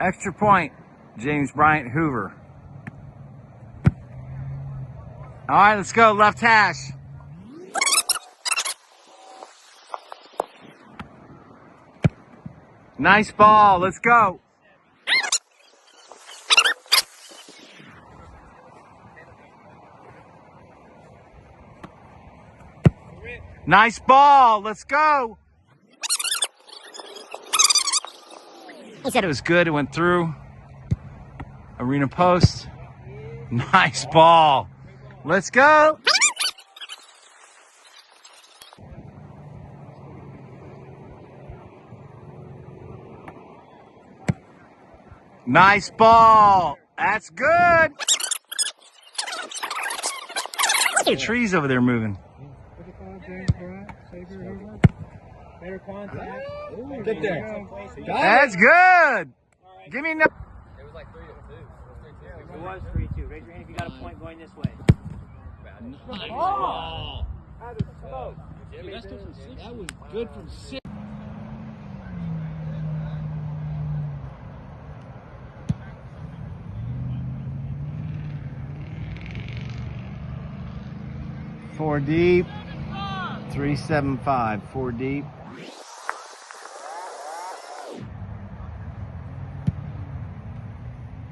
Extra point, James Bryant, Hoover. All right, let's go, left hash. Nice ball, let's go. Nice ball, let's go. He said it was good, it went through. Arena post. Nice ball. Let's go. Nice ball. That's good. The trees over there moving. Better contact. Get there. That's good. Give me no. It was like 3-2. It was 3-2. Raise your hand if you got a point going this way. Oh! Dude, that's still from 6. That was good from 6. Four deep. 375. 4 deep.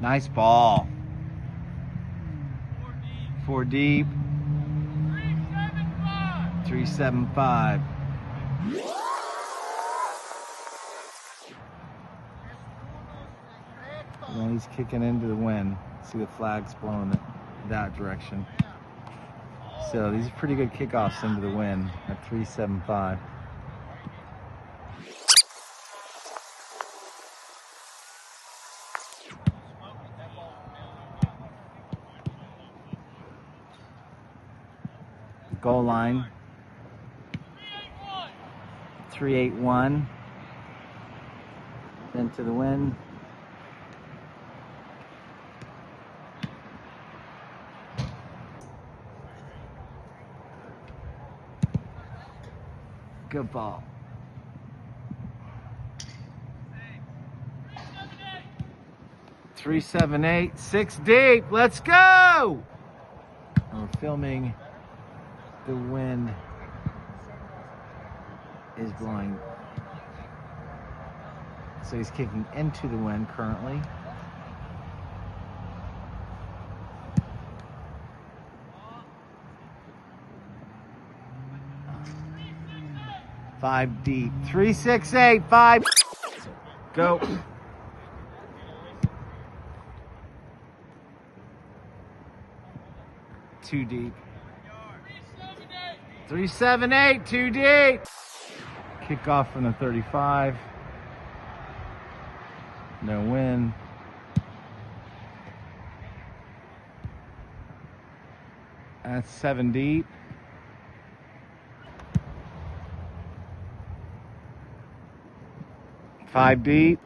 Nice ball. 4 deep. 375. And he's kicking into the wind. See the flags blowing that direction. So these are pretty good kickoffs into the wind at 375. Goal line. 381. Into the wind. Good ball. 378, 6 deep. Let's go. We're filming. The wind is blowing. So he's kicking into the wind currently. Five deep. 368, 5. Go. Too deep. 378, 2 deep. Kick off from the 35. No wind. That's 7 deep. 5 deep.